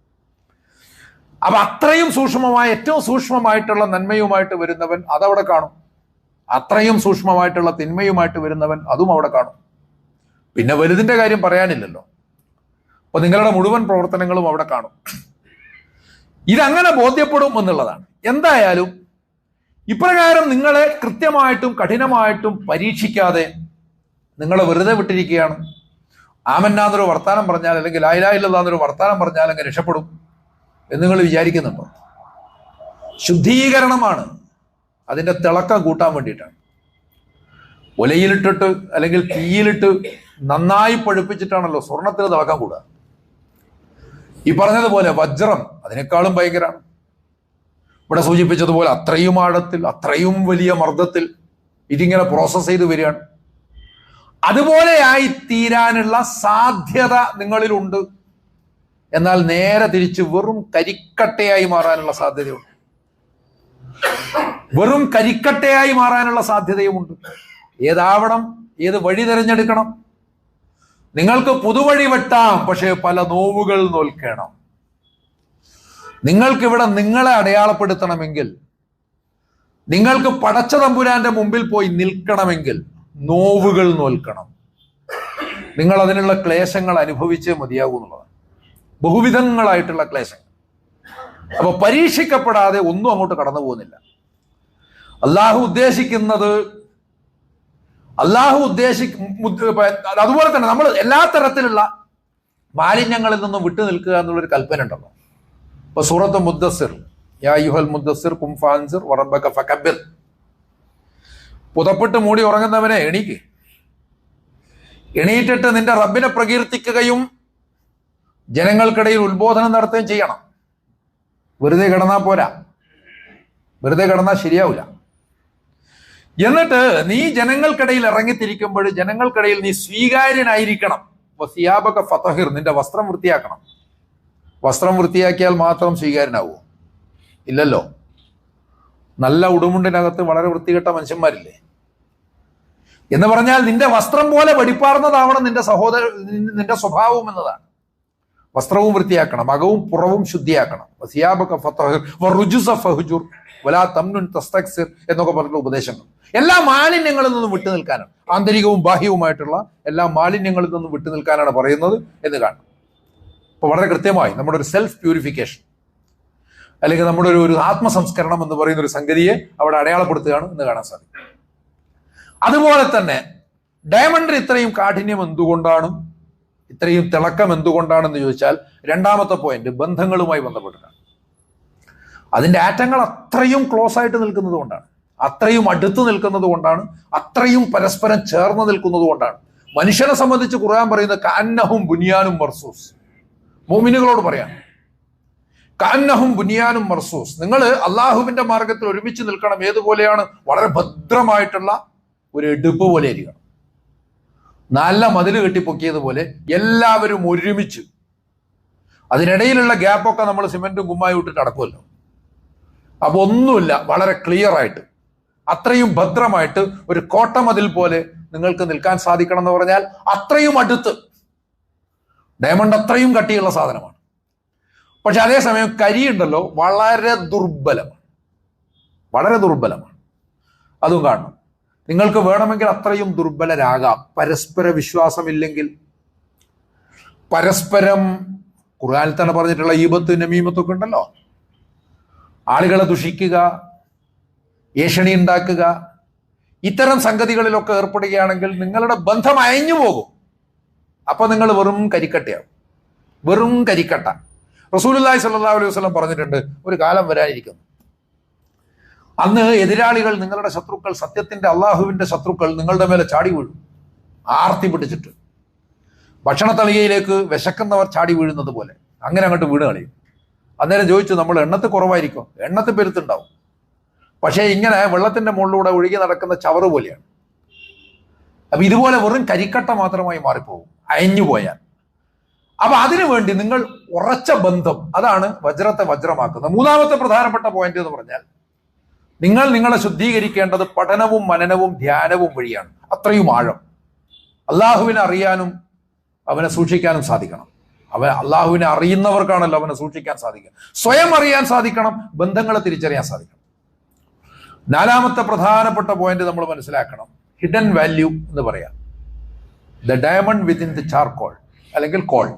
അപ്പൊ അത്രയും സൂക്ഷ്മമായ, ഏറ്റവും സൂക്ഷ്മമായിട്ടുള്ള നന്മയുമായിട്ട് വരുന്നവൻ അതവിടെ കാണും, അത്രയും സൂക്ഷ്മമായിട്ടുള്ള തിന്മയുമായിട്ട് വരുന്നവൻ അതും അവിടെ കാണും. പിന്നെ വലുതിന്റെ കാര്യം പറയാനില്ലല്ലോ. അപ്പൊ നിങ്ങളുടെ മുഴുവൻ പ്രവർത്തനങ്ങളും അവിടെ കാണും. ഇതങ്ങനെ ബോധ്യപ്പെടും എന്നുള്ളതാണ്. എന്തായാലും ഇപ്രകാരം നിങ്ങളെ കൃത്യമായിട്ടും കഠിനമായിട്ടും പരീക്ഷിക്കാതെ നിങ്ങളെ വെറുതെ വിട്ടിരിക്കുകയാണ്. ആമന്നാന്നൊരു വർത്താനം പറഞ്ഞാൽ, അല്ലെങ്കിൽ ലാ ഇലാഹ ഇല്ലല്ലാഹ് എന്നൊരു വർത്താനം പറഞ്ഞാൽ അങ്ങ് രക്ഷപ്പെടും എന്ന് നിങ്ങൾ വിചാരിക്കുന്നുണ്ടോ? ശുദ്ധീകരണമാണ്. അതിൻ്റെ തിളക്കം കൂട്ടാൻ വേണ്ടിയിട്ടാണ്. ഒലയിലിട്ടിട്ട് അല്ലെങ്കിൽ തീയിലിട്ട് നന്നായി പഴുപ്പിച്ചിട്ടാണല്ലോ സ്വർണത്തിന് തിളക്കം കൂടുക. ഈ പറഞ്ഞതുപോലെ വജ്രം അതിനേക്കാളും ഭയങ്കരമാണ്. ഇവിടെ സൂചിപ്പിച്ചതുപോലെ അത്രയും ആഴത്തിൽ, അത്രയും വലിയ മർദ്ദത്തിൽ ഇതിങ്ങനെ പ്രോസസ് ചെയ്ത് വരികയാണ്. അതുപോലെയായി തീരാനുള്ള സാധ്യത നിങ്ങളിലുണ്ട്. എന്നാൽ നേരെ തിരിച്ച് വെറും കരിക്കട്ടയായി മാറാനുള്ള സാധ്യതയുണ്ട്. വെറും കരിക്കട്ടയായി മാറാനുള്ള സാധ്യതയുമുണ്ട്. ഏതാവണം, ഏത് വഴി തിരഞ്ഞെടുക്കണം? നിങ്ങൾക്ക് പുതുവഴി വെട്ടാം, പക്ഷേ പല നോവുകൾ നോൽക്കണം. നിങ്ങൾക്കിവിടെ നിങ്ങളെ അടയാളപ്പെടുത്തണമെങ്കിൽ, നിങ്ങൾക്ക് പടച്ച തമ്പുരാന്റെ മുമ്പിൽ പോയി നിൽക്കണമെങ്കിൽ നോവുകൾ നോൽക്കണം. നിങ്ങൾ അതിനുള്ള ക്ലേശങ്ങൾ അനുഭവിച്ചേ മതിയാകൂ എന്നുള്ളതാണ്. ബഹുവിധങ്ങളായിട്ടുള്ള ക്ലേശങ്ങൾ. അപ്പൊ പരീക്ഷിക്കപ്പെടാതെ ഒന്നും അങ്ങോട്ട് കടന്നു പോകുന്നില്ല. അള്ളാഹു ഉദ്ദേശിക്കുന്നത് അതുപോലെ തന്നെ നമ്മൾ എല്ലാ തരത്തിലുള്ള മാലിന്യങ്ങളിൽ നിന്നും വിട്ടു നിൽക്കുക എന്നുള്ളൊരു കൽപ്പന ഉണ്ടല്ലോ. ഇപ്പൊ സൂറത്ത് മുദ്ദസ്സിർ, യാ അയ്യുഹൽ മുദ്ദസ്സിർ ഖും ഫഅൻസിർ വറബ്ബക ഫകബ്ബിർ. പുതപ്പിട്ട് മൂടി ഉറങ്ങുന്നവനെ എണീക്ക്, എണീറ്റിട്ട് നിന്റെ റബ്ബിനെ പ്രകീർത്തിക്കുകയും ജനങ്ങൾക്കിടയിൽ ഉത്ബോധനം നടത്തുകയും ചെയ്യണം. വെറുതെ കിടന്നാൽ പോരാ, വെറുതെ കിടന്നാൽ ശരിയാവില്ല. എന്നിട്ട് നീ ജനങ്ങൾക്കിടയിൽ ഇറങ്ങിത്തിരിക്കുമ്പോൾ ജനങ്ങൾക്കിടയിൽ നീ സ്വീകാര്യനായിരിക്കണം. വസിയാബക ഫതഹിർ, നിന്റെ വസ്ത്രം വൃത്തിയാക്കണം. വസ്ത്രം വൃത്തിയാക്കിയാൽ മാത്രം സ്വീകാര്യനാവൂ? ഇല്ലല്ലോ. നല്ല ഉടുമുണ്ടിനകത്ത് വളരെ വൃത്തികെട്ട മനുഷ്യന്മാരില്ലേ? എന്ന് പറഞ്ഞാൽ നിന്റെ വസ്ത്രം പോലെ വെടിപ്പാർന്നതാവണം നിന്റെ സ്വഭാവം എന്നതാണ്. വസ്ത്രവും വൃത്തിയാക്കണം, അകവും പുറവും ശുദ്ധിയാക്കണം. വസിയാബക ഫതഹിർ വറുജുസ ഫഹ്ജുർ വലാ തംനുൻ തസ്തക്സിർ എന്നൊക്കെ പറഞ്ഞിട്ടുള്ള ഉപദേശങ്ങൾ എല്ലാ മാലിന്യങ്ങളിൽ നിന്നും വിട്ടു നിൽക്കാനാണ്. ആന്തരികവും ബാഹ്യവുമായിട്ടുള്ള എല്ലാ മാലിന്യങ്ങളിൽ നിന്നും വിട്ടു നിൽക്കാനാണ് പറയുന്നത് എന്ന് കാണും. അപ്പൊ വളരെ കൃത്യമായി നമ്മുടെ ഒരു സെൽഫ് പ്യൂരിഫിക്കേഷൻ അല്ലെങ്കിൽ നമ്മുടെ ഒരു ആത്മസംസ്കരണം എന്ന് പറയുന്ന ഒരു സംഗതിയെ അവിടെ അടയാളപ്പെടുത്തുകയാണ് എന്ന് കാണാൻ സാധിക്കും. അതുപോലെ തന്നെ ഡയമണ്ടിന് ഇത്രയും കാഠിന്യം എന്തുകൊണ്ടാണ്, ഇത്രയും തിളക്കം എന്തുകൊണ്ടാണെന്ന് ചോദിച്ചാൽ രണ്ടാമത്തെ പോയിന്റ് ബന്ധങ്ങളുമായി ബന്ധപ്പെട്ടിട്ടാണ്. അതിന്റെ ആറ്റങ്ങൾ അത്രയും ക്ലോസ് ആയിട്ട് നിൽക്കുന്നത് കൊണ്ടാണ്, അത്രയും അടുത്ത് നിൽക്കുന്നത് കൊണ്ടാണ്, അത്രയും പരസ്പരം ചേർന്ന് നിൽക്കുന്നത് കൊണ്ടാണ്. മനുഷ്യനെ സംബന്ധിച്ച് ഖുർആൻ പറയുന്നത് കഅന്നഹും ബുനിയാനും മർസൂസ്. മുഅ്മിനുകളോട് പറയാം, കഅന്നഹും ബുനിയാനും മർസൂസ്. നിങ്ങൾ അള്ളാഹുവിന്റെ മാർഗത്തിൽ ഒരുമിച്ച് നിൽക്കണം. ഏതുപോലെയാണ്? വളരെ ഭദ്രമായിട്ടുള്ള ഒരു എടുപ്പ് പോലെ ഇരിക്കണം. നല്ല മതിൽ കെട്ടിപ്പൊക്കിയതുപോലെ എല്ലാവരും ഒരുമിച്ച്. അതിനിടയിലുള്ള ഗ്യാപ്പൊക്കെ നമ്മൾ സിമെന്റും കുമ്മായും ഇട്ടിട്ട് അടക്കുമല്ലോ. അപ്പൊ ഒന്നുമില്ല, വളരെ ക്ലിയർ ആയിട്ട് അത്രയും ഭദ്രമായിട്ട് ഒരു കോട്ടമതിൽ പോലെ നിങ്ങൾക്ക് നിൽക്കാൻ സാധിക്കണം എന്ന് പറഞ്ഞാൽ അത്രയും അടുത്ത്. ഡയമണ്ട് അത്രയും കട്ടിയുള്ള സാധനമാണ്. പക്ഷെ അതേസമയം കരിയുണ്ടല്ലോ വളരെ ദുർബലമാണ്, വളരെ ദുർബലമാണ്. അതും കാണണം. നിങ്ങൾക്ക് വേണമെങ്കിൽ അത്രയും ദുർബലരാകാം. പരസ്പര വിശ്വാസമില്ലെങ്കിൽ, പരസ്പരം ഖുർആനിൽ തന്നെ പറഞ്ഞിട്ടുള്ള ഈബത്ത് നമീമത്തൊക്കെ ഉണ്ടല്ലോ. ആളുകളെ ദുഷിക്കുക, ഏഷണി ഉണ്ടാക്കുക, ഇത്തരം സംഗതികളിലൊക്കെ ഏർപ്പെടുകയാണെങ്കിൽ നിങ്ങളുടെ ബന്ധം അയഞ്ഞു പോകും. അപ്പൊ നിങ്ങൾ വെറും കരിക്കട്ടയാവും, വെറും കരിക്കട്ട. റസൂലുള്ളാഹി സ്വല്ലല്ലാഹു അലൈഹി വസല്ലം പറഞ്ഞിട്ടുണ്ട്, ഒരു കാലം വരാനിരിക്കുന്നു, അന്ന് എതിരാളികൾ, നിങ്ങളുടെ ശത്രുക്കൾ, സത്യത്തിന്റെ അള്ളാഹുവിന്റെ ശത്രുക്കൾ നിങ്ങളുടെ മേലെ ചാടി വീഴും, ആർത്തി പിടിച്ചിട്ട്. ഭക്ഷണത്തളികയിലേക്ക് വിശക്കുന്നവർ ചാടി വീഴുന്നത് പോലെ അങ്ങനെ അങ്ങോട്ട് വീണ് കളയും. അന്നേരം ചോദിച്ചു, നമ്മൾ എണ്ണത്ത് കുറവായിരിക്കും? എണ്ണത്ത് പെരുത്തുണ്ടാവും, പക്ഷേ ഇങ്ങനെ വെള്ളത്തിന്റെ മുകളിലൂടെ ഒഴുകി നടക്കുന്ന ചവറ് പോലെയാണ്. അപ്പൊ ഇതുപോലെ വെറും കരിക്കട്ട മാത്രമായി മാറിപ്പോകും അയഞ്ഞു പോയാൽ. അപ്പൊ അതിനുവേണ്ടി നിങ്ങൾ ഉറച്ച ബന്ധം, അതാണ് വജ്രത്തെ വജ്രമാക്കുന്നത്. മൂന്നാമത്തെ പ്രധാനപ്പെട്ട പോയിന്റ് എന്ന് പറഞ്ഞാൽ നിങ്ങൾ നിങ്ങളെ ശുദ്ധീകരിക്കേണ്ടത് പഠനവും മനനവും ധ്യാനവും വഴിയാണ്. അത്രയും ആഴം. അള്ളാഹുവിനെ അറിയാനും അവനെ സൂക്ഷിക്കാനും സാധിക്കണം. അള്ളാഹുവിനെ അറിയുന്നവർക്കാണല്ലോ അവനെ സൂക്ഷിക്കാൻ സാധിക്കുക. സ്വയം അറിയാൻ സാധിക്കണം, ബന്ധങ്ങളെ തിരിച്ചറിയാൻ സാധിക്കണം. നാലാമത്തെ പ്രധാനപ്പെട്ട പോയിന്റ് നമ്മൾ മനസ്സിലാക്കണം, ഹിഡൻ വാല്യൂ എന്ന് പറയാം. The diamond within the charcoal അല്ലെങ്കിൽ കോൾ.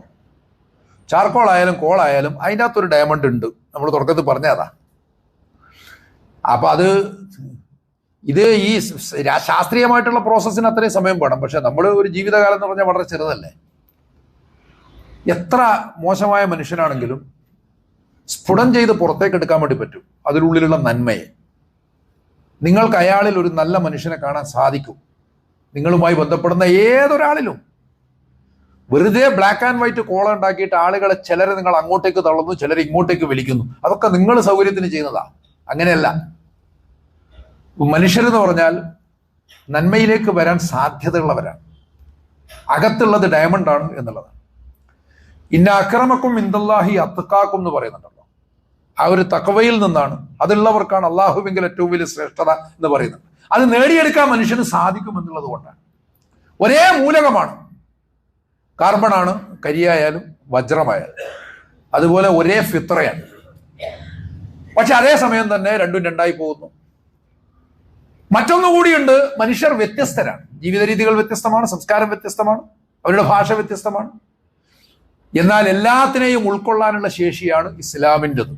ചാർക്കോൾ ആയാലും കോൾ ആയാലും അതിൻ്റെ അകത്തൊരു ഡയമണ്ട് ഉണ്ട്. നമ്മൾ തുടക്കത്തിൽ പറഞ്ഞതാ. അപ്പൊ ഇത് ഈ ശാസ്ത്രീയമായിട്ടുള്ള പ്രോസസ്സിന് അത്രയും സമയം വേണം. പക്ഷെ നമ്മൾ ഒരു ജീവിതകാലം എന്ന് പറഞ്ഞാൽ വളരെ ചെറുതല്ലേ. എത്ര മോശമായ മനുഷ്യനാണെങ്കിലും സ്ഫുടം ചെയ്ത് പുറത്തേക്ക് എടുക്കാൻ വേണ്ടി പറ്റും അതിനുള്ളിലുള്ള നന്മയെ. നിങ്ങൾക്ക് അയാളിൽ ഒരു നല്ല മനുഷ്യനെ കാണാൻ സാധിക്കും. നിങ്ങളുമായി ബന്ധപ്പെടുന്ന ഏതൊരാളിലും. വെറുതെ ബ്ലാക്ക് ആൻഡ് വൈറ്റ് കോള ഉണ്ടാക്കിയിട്ട് ആളുകളെ ചിലരെ നിങ്ങൾ അങ്ങോട്ടേക്ക് തള്ളുന്നു, ചിലരെ ഇങ്ങോട്ടേക്ക് വലിക്കുന്നു. അതൊക്കെ നിങ്ങൾ സൗകര്യത്തിന് ചെയ്യുന്നതാ. അങ്ങനെയല്ല. മനുഷ്യരെന്ന് പറഞ്ഞാൽ നന്മയിലേക്ക് വരാൻ സാധ്യതയുള്ളവരാണ്. അകത്തുള്ളത് ഡയമണ്ടാണ് എന്നുള്ളതാണ്. ഇന്ന അക്രമക്കും ഇന്ദല്ലാഹി അത്ഖാക്കും എന്ന് പറയുന്നുണ്ടല്ലോ. ആ ഒരു തഖ്വയിൽ നിന്നാണ്, അതുള്ളവർക്കാണ് അള്ളാഹുവിങ്കിൽ ഏറ്റവും വലിയ ശ്രേഷ്ഠത എന്ന് പറയുന്നത്. അത് നേടിയെടുക്കാൻ മനുഷ്യന് സാധിക്കും എന്നുള്ളത് കൊണ്ടാണ്. ഒരേ മൂലകമാണ്, കാർബണാണ്, കരിയായാലും വജ്രമായാലും. അതുപോലെ ഒരേ ഫിത്രയാണ്. പക്ഷെ അതേസമയം തന്നെ രണ്ടും രണ്ടായി പോകുന്നു. മറ്റൊന്നുകൂടിയുണ്ട്, മനുഷ്യർ വ്യത്യസ്തരാണ്. ജീവിത രീതികൾ വ്യത്യസ്തമാണ്, സംസ്കാരം വ്യത്യസ്തമാണ്, അവരുടെ ഭാഷ വ്യത്യസ്തമാണ്. എന്നാൽ എല്ലാത്തിനെയും ഉൾക്കൊള്ളാനുള്ള ശേഷിയാണ് ഇസ്ലാമിൻ്റെത്.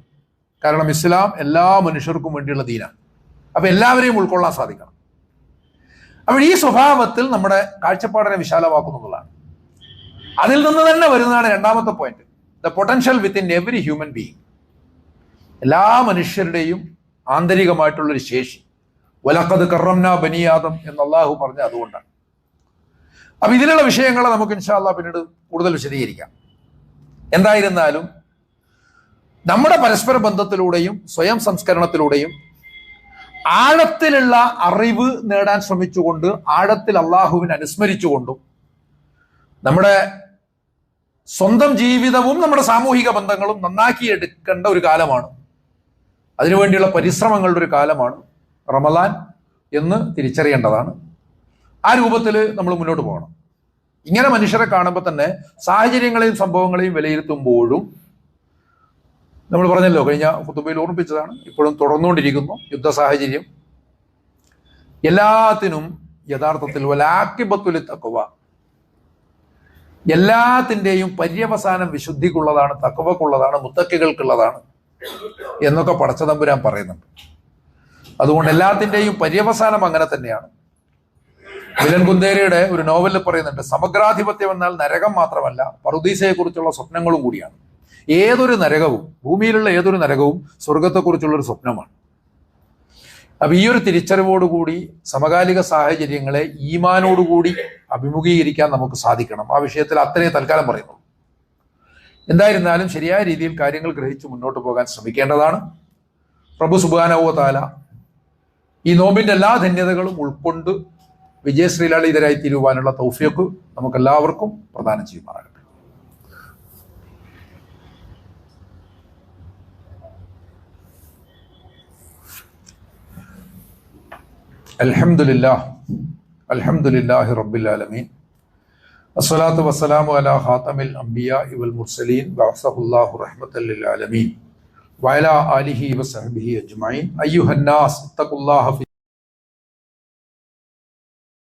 കാരണം ഇസ്ലാം എല്ലാ മനുഷ്യർക്കും വേണ്ടിയുള്ള ദീനാണ്. അപ്പൊ എല്ലാവരെയും ഉൾക്കൊള്ളാൻ സാധിക്കണം. അപ്പോൾ ഈ സ്വഭാവത്തിൽ നമ്മുടെ കാഴ്ചപ്പാടിനെ വിശാലമാക്കുന്നതാണ്. അതിൽ നിന്ന് തന്നെ വരുന്നതാണ് രണ്ടാമത്തെ point, the potential within every human being. എല്ലാ മനുഷ്യരുടെയും ആന്തരികമായിട്ടുള്ളൊരു ശേഷി. വലഖദ് കറംനാ ബനി ആദം എന്ന് അള്ളാഹു പറഞ്ഞ അതുകൊണ്ടാണ്. അപ്പൊ ഇതിലുള്ള വിഷയങ്ങളെ നമുക്ക് ഇൻഷാ അല്ലാഹ് പിന്നീട് കൂടുതൽ വിശദീകരിക്കാം. എന്തായിരുന്നാലും നമ്മുടെ പരസ്പര ബന്ധത്തിലൂടെയും സ്വയം സംസ്കരണത്തിലൂടെയും ആഴത്തിലുള്ള അറിവ് നേടാൻ ശ്രമിച്ചുകൊണ്ട്, ആഴത്തിൽ അള്ളാഹുവിനെ അനുസ്മരിച്ചുകൊണ്ടും നമ്മുടെ സ്വന്തം ജീവിതവും നമ്മുടെ സാമൂഹിക ബന്ധങ്ങളും നന്നാക്കിയെടുക്കേണ്ട ഒരു കാലമാണ്. അതിനുവേണ്ടിയുള്ള പരിശ്രമങ്ങളുടെ ഒരു കാലമാണ് റമദാൻ എന്ന് തിരിച്ചറിയേണ്ടതാണ്. ആ രൂപത്തിൽ നമ്മൾ മുന്നോട്ട് പോകണം. ഇങ്ങനെ മനുഷ്യരെ കാണുമ്പോൾ തന്നെ സാഹചര്യങ്ങളെയും സംഭവങ്ങളെയും വിലയിരുത്തുമ്പോഴും, നമ്മൾ പറഞ്ഞല്ലോ, കഴിഞ്ഞ ഖുതുബയിൽ ഓർമ്മിപ്പിച്ചതാണ്, ഇപ്പോഴും തുടർന്നുകൊണ്ടിരിക്കുന്നു യുദ്ധ സാഹചര്യം. എല്ലാത്തിനും യഥാർത്ഥത്തിൽ വലാക്കിബത്തുൽ തഖ്വ, എല്ലാത്തിൻ്റെയും പര്യവസാനം വിശുദ്ധിക്കുള്ളതാണ്, തഖ്വക്കുള്ളതാണ്, മുത്തക്കികൾക്കുള്ളതാണ് എന്നൊക്കെ പടച്ചതമ്പുരാൻ പറയുന്നുണ്ട്. അതുകൊണ്ട് എല്ലാത്തിൻ്റെയും പര്യവസാനം അങ്ങനെ തന്നെയാണ്. മിലൻ കുന്ദേരയുടെ ഒരു നോവലിൽ പറയുന്നുണ്ട്, സമഗ്രാധിപത്യം എന്നാൽ നരകം മാത്രമല്ല, പറുദീസയെക്കുറിച്ചുള്ള സ്വപ്നങ്ങളും കൂടിയാണ്. ഏതൊരു നരകവും, ഭൂമിയിലുള്ള ഏതൊരു നരകവും സ്വർഗത്തെക്കുറിച്ചുള്ളൊരു സ്വപ്നമാണ്. അപ്പൊ ഈ ഒരു തിരിച്ചറിവോടുകൂടി സമകാലിക സാഹചര്യങ്ങളെ ഈമാനോടുകൂടി അഭിമുഖീകരിക്കാൻ നമുക്ക് സാധിക്കണം. ആ വിഷയത്തിൽ അത്രേ തൽക്കാലം പറയുന്നുള്ളൂ. എന്തായിരുന്നാലും ശരിയായ രീതിയിൽ കാര്യങ്ങൾ ഗ്രഹിച്ച് മുന്നോട്ട് പോകാൻ ശ്രമിക്കേണ്ടതാണ്. പ്രഭു സുബ്ഹാനഹു വ തആല ഈ നോമ്പിന്റെ എല്ലാ ധന്യതകളും ഉൾക്കൊണ്ട് വിജയശ്രീലാളിതരായി തീരുവാനുള്ള തൗഫീഖ് നമുക്കെല്ലാവർക്കും പ്രദാനം ചെയ്യുമാറാകട്ടെ. അൽഹംദുലില്ലാഹി റബ്ബിൽ ആലമീൻ, അസ്സലാത്തു വസ്സലാമു അലാ ഖാതമിൽ അംബിയാഇ വൽ മുർസലീൻ, ബഅസഹുല്ലാഹു റഹ്മത്തൽ ലിൽ ആലമീൻ വഅലാ ആലിഹി വസഹ്ബിഹി അജ്മഈൻ. അയ്യുഹന്നാസ് ഇത്തഖുല്ലാഹ ഫി